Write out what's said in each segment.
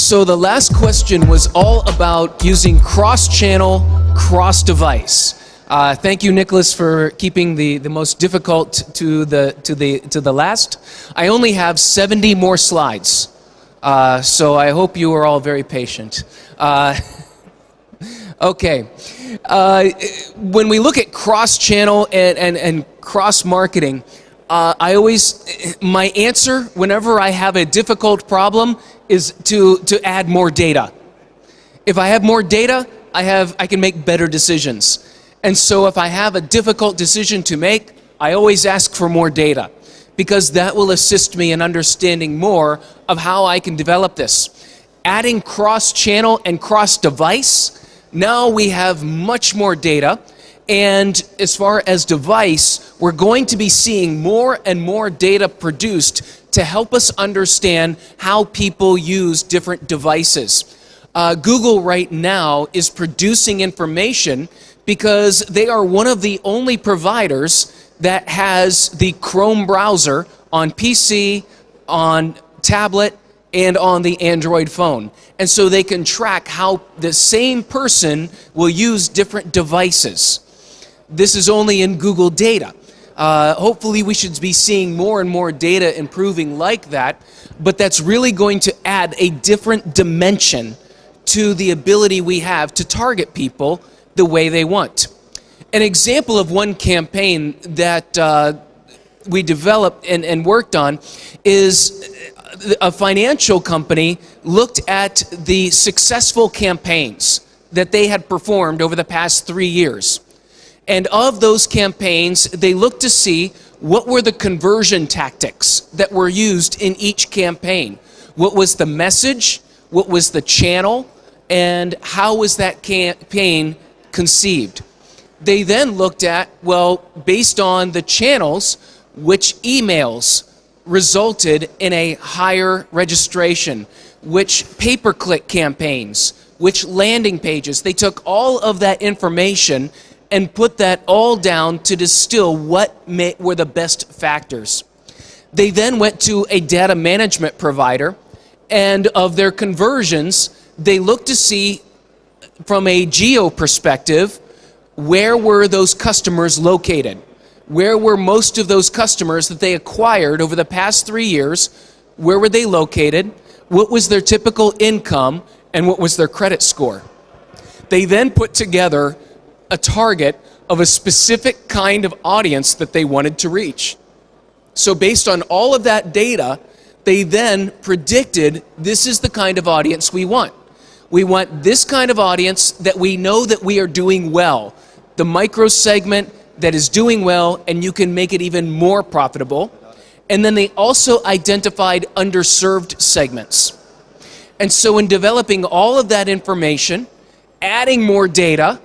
So the last question was all about using cross-channel, cross-device. Thank you, Nicholas, for keeping the most difficult to the last. I only have 70 more slides, so I hope you are all very patient. Okay, when we look at cross-channel and cross-marketing, my answer whenever I have a difficult problem is to add more data. If I have more data, I can make better decisions. And so if I have a difficult decision to make, I always ask for more data, because that will assist me in understanding more of how I can develop this. Adding cross-channel and cross-device, now we have much more data. And as far as device, we're going to be seeing more and more data produced to help us understand how people use different devices. Google right now is producing information because they are one of the only providers that has the Chrome browser on PC, on tablet, and on the Android phone. And so they can track how the same person will use different devices. This is only in Google data. Hopefully we should be seeing more and more data improving like that, but that's really going to add a different dimension to the ability we have to target people the way they want. An example of one campaign that we developed and worked on is a financial company looked at the successful campaigns that they had performed over the past 3 years. And of those campaigns, they looked to see what were the conversion tactics that were used in each campaign. What was the message? What was the channel? And how was that campaign conceived? They then looked at, well, based on the channels, which emails resulted in a higher registration, which pay-per-click campaigns, which landing pages. They took all of that information and put that all down to distill what were the best factors. They then went to a data management provider, and of their conversions, they looked to see from a geo perspective, where were those customers located? Where were most of those customers that they acquired over the past 3 years? Where were they located? What was their typical income? And what was their credit score? They then put together a target of a specific kind of audience that they wanted to reach. So based on all of that data, they then predicted this is the kind of audience we want. We want this kind of audience that we know that we are doing well. The micro segment that is doing well, and you can make it even more profitable. And then they also identified underserved segments. And so in developing all of that information, adding more data,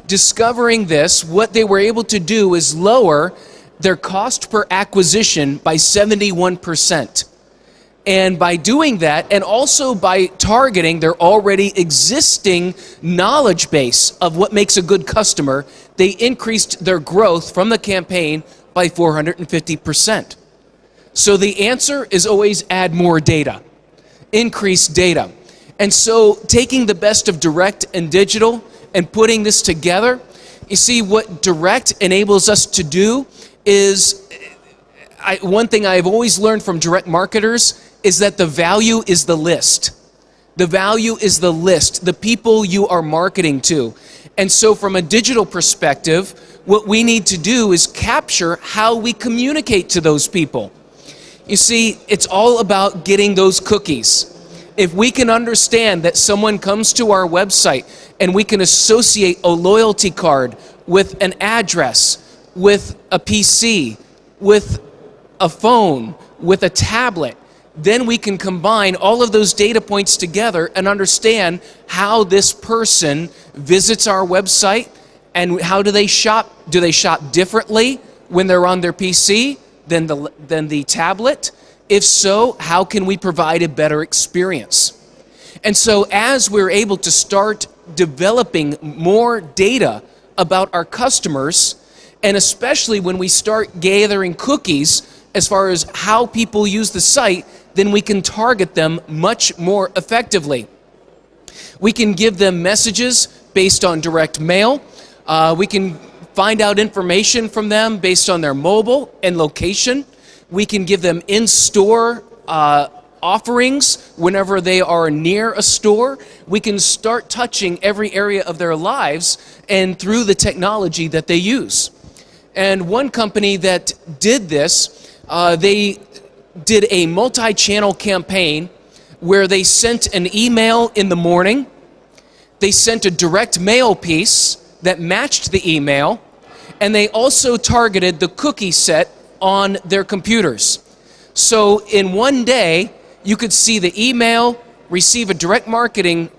discovering this, what they were able to do is lower their cost per acquisition by 71%. And by doing that, and also by targeting their already existing knowledge base of what makes a good customer, they increased their growth from the campaign by 450%. So the answer is always add more data, increase data. And so taking the best of direct and digital and putting this together, you see what direct enables us to do is, one thing I've always learned from direct marketers is that the value is the list. The value is the list, the people you are marketing to. And so from a digital perspective, what we need to do is capture how we communicate to those people. You see, it's all about getting those cookies. If we can understand that someone comes to our website and we can associate a loyalty card with an address, with a PC, with a phone, with a tablet, then we can combine all of those data points together and understand how this person visits our website and how do they shop. Do they shop differently when they're on their PC than the tablet? If so, how can we provide a better experience? And so as we're able to start developing more data about our customers, and especially when we start gathering cookies as far as how people use the site, then we can target them much more effectively. We can give them messages based on direct mail. We can find out information from them based on their mobile and location. We can give them in-store offerings whenever they are near a store. We can start touching every area of their lives and through the technology that they use. And one company that did this, they did a multi-channel campaign where they sent an email in the morning, they sent a direct mail piece that matched the email, and they also targeted the cookie set on their computers. So in one day, you could see the email, receive a direct marketing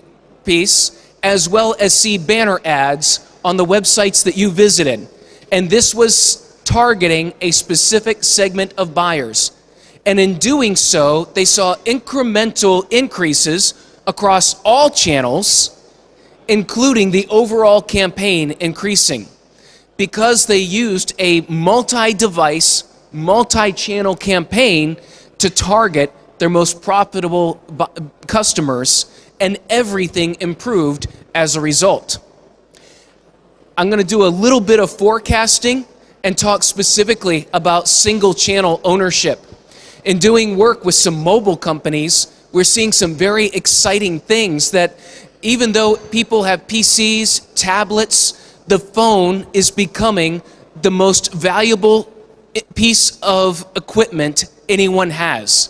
piece, as well as see banner ads on the websites that you visited. And this was targeting a specific segment of buyers. And in doing so, they saw incremental increases across all channels, including the overall campaign increasing, because they used a multi-device, multi-channel campaign to target their most profitable customers, and everything improved as a result. I'm going to do a little bit of forecasting and talk specifically about single channel ownership. In doing work with some mobile companies, we're seeing some very exciting things that even though people have PCs, tablets, the phone is becoming the most valuable piece of equipment anyone has.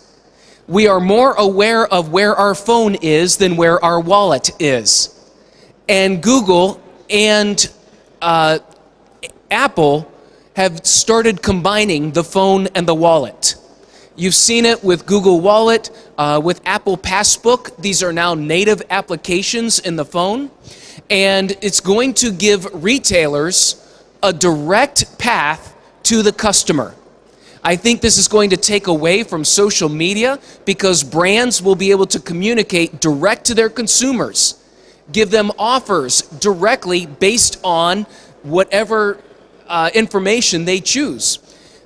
We are more aware of where our phone is than where our wallet is. And Google and Apple have started combining the phone and the wallet. You've seen it with Google Wallet, with Apple Passbook. These are now native applications in the phone. And it's going to give retailers a direct path to the customer. I think this is going to take away from social media because brands will be able to communicate direct to their consumers, give them offers directly based on whatever information they choose.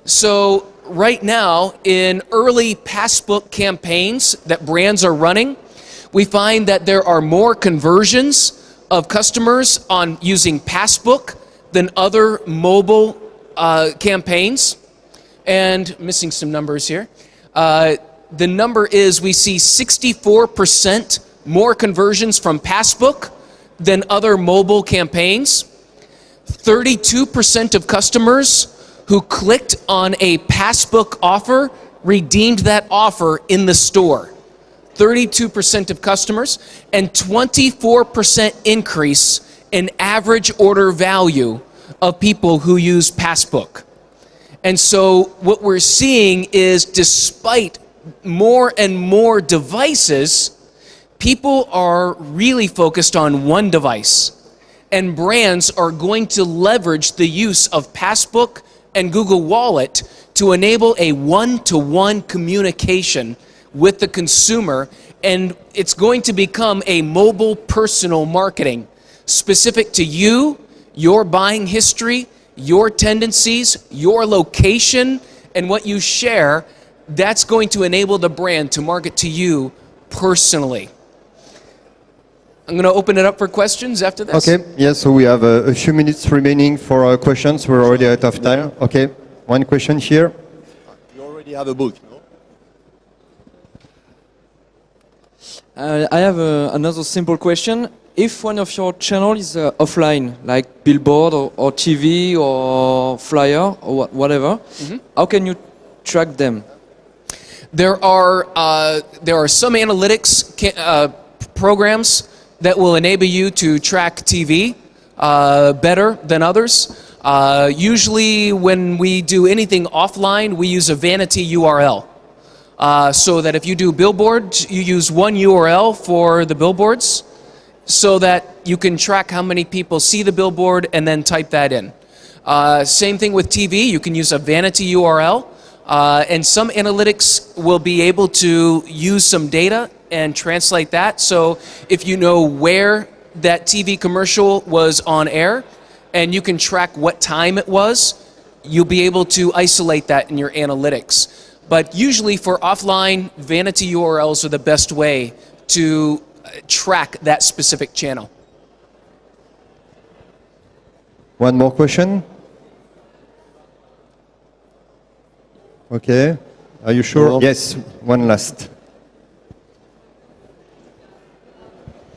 So right now, in early passbook campaigns that brands are running, we find that there are more conversions of customers on using passbook than other mobile campaigns. And missing some numbers here. The number is we see 64% more conversions from passbook than other mobile campaigns. 32% of customers who clicked on a passbook offer redeemed that offer in the store. 32% of customers, and 24% increase in average order value of people who use passbook. And so what we're seeing is, despite more and more devices, people are really focused on one device. And brands are going to leverage the use of Passbook and Google Wallet to enable a one-to-one communication with the consumer. And it's going to become a mobile personal marketing specific to you, your buying history, your tendencies, your location, and what you share. That's going to enable the brand to market to you personally. I'm going to open it up for questions after this. Okay, yes, so we have a few minutes remaining for questions. We're already out of time. Okay, one question here. You already have a book, no? I have another simple question. If one of your channels is offline, like billboard or TV or flyer or whatever, how can you track them? There are some analytics programs that will enable you to track TV better than others. Usually when we do anything offline, we use a vanity URL. So that if you do billboards, you use one URL for the billboards, so that you can track how many people see the billboard and then type that in. Same thing with TV, you can use a vanity URL, and some analytics will be able to use some data and translate that. So if you know where that TV commercial was on air, and you can track what time it was, you'll be able to isolate that in your analytics. But usually for offline, vanity URLs are the best way to track that specific channel. One more question? Okay. Are you sure? Well, yes, one last.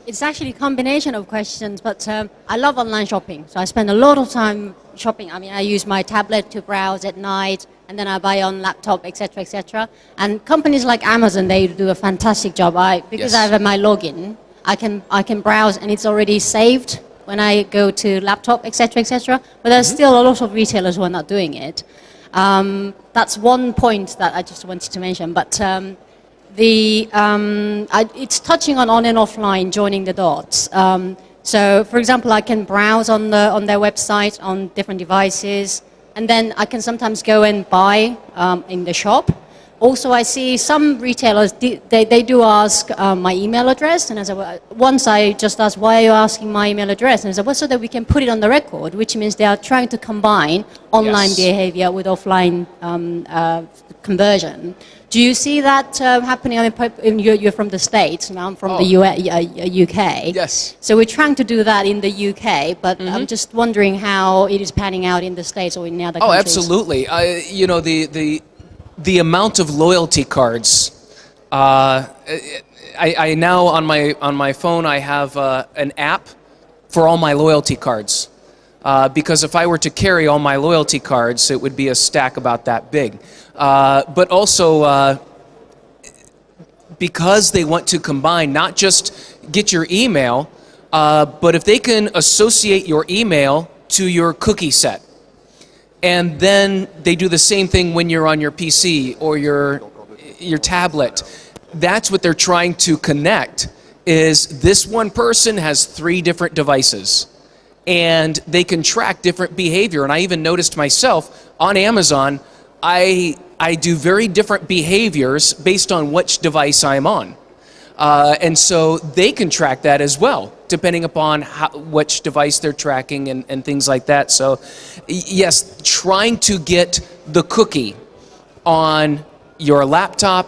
It's actually a combination of questions, but I love online shopping. So I spend a lot of time shopping. I mean, I use my tablet to browse at night, and then I buy on laptop, etc., etc. And companies like Amazon, they do a fantastic job. Because I have my login, I can browse, and it's already saved when I go to laptop, etc., etc. But there's still a lot of retailers who are not doing it. That's one point that I just wanted to mention. But it's touching on and offline, joining the dots. So, for example, I can browse on their website on different devices, and then I can sometimes go and buy in the shop. Also, I see some retailers, they do ask my email address, and once I just asked, why are you asking my email address? And I said, well, so that we can put it on the record, which means they are trying to combine online behavior with offline conversion. Do you see that happening? You're from the States, and I'm from the UK. Yes. So we're trying to do that in the UK, but I'm just wondering how it is panning out in the States or in other countries. Oh, absolutely. You know, the amount of loyalty cards. I now on my phone I have an app for all my loyalty cards. Because if I were to carry all my loyalty cards, it would be a stack about that big. But also, because they want to combine, not just get your email, but if they can associate your email to your cookie set, and then they do the same thing when you're on your PC or your tablet. That's what they're trying to connect, is this one person has 3 different devices. And they can track different behavior. And I even noticed myself on Amazon, I do very different behaviors based on which device I'm on. And so they can track that as well, depending upon which device they're tracking and things like that. So yes, trying to get the cookie on your laptop,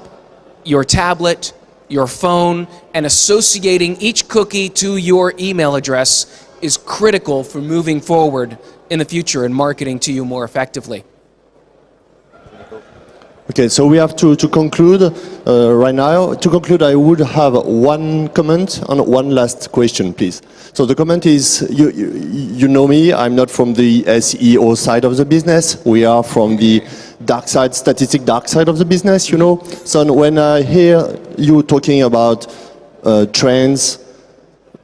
your tablet, your phone, and associating each cookie to your email address is critical for moving forward in the future and marketing to you more effectively. Okay, so we have to conclude right now. To conclude, I would have one comment and one last question, please. So the comment is, you know me, I'm not from the SEO side of the business. We are from the dark side, statistic dark side of the business, you know. So when I hear you talking about trends,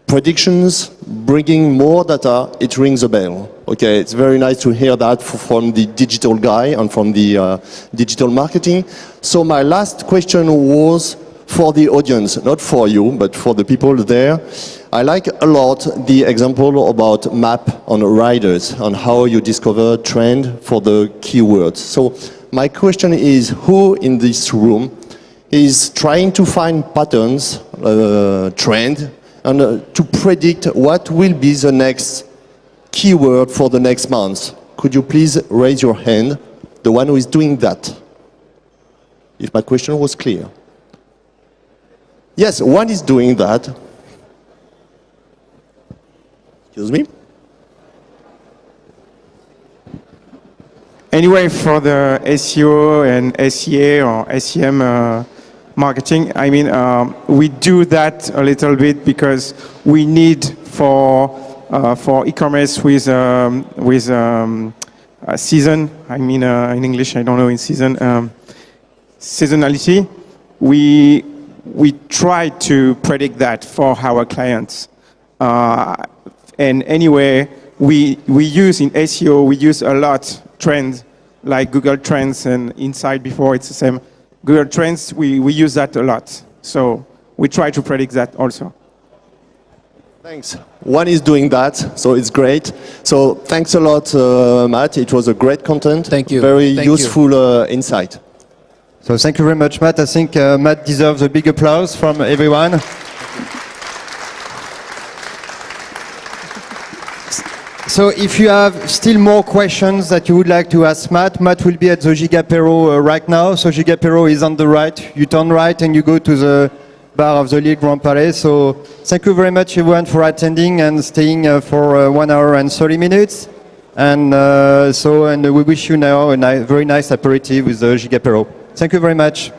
predictions, bringing more data, it rings a bell. Okay, it's very nice to hear that from the digital guy and from the digital marketing. So my last question was for the audience, not for you, but for the people there. I like a lot the example about map on riders and how you discover trend for the keywords. So my question is, who in this room is trying to find patterns, trend, and to predict what will be the next keyword for the next month? Could you please raise your hand, the one who is doing that? If my question was clear. Yes, one is doing that. Excuse me? Anyway, for the SEO and SEA or SEM marketing, I mean, we do that a little bit because we need for e-commerce with season. I mean, in English, I don't know in season seasonality. We try to predict that for our clients. And anyway, we use in SEO, we use a lot trends like Google Trends and Inside before, it's the same. Google Trends, we use that a lot. So we try to predict that also. Thanks. One is doing that, so it's great. So thanks a lot, Matt. It was a great content. Thank you. Very useful insight. So thank you very much, Matt. I think Matt deserves a big applause from everyone. So if you have still more questions that you would like to ask Matt will be at the Gigapero right now. So Gigapero is on the right. You turn right and you go to the bar of the Lille Grand Palais. So thank you very much everyone for attending and staying for 1 hour and 30 minutes. And we wish you now a very nice aperitif with the Gigapero. Thank you very much.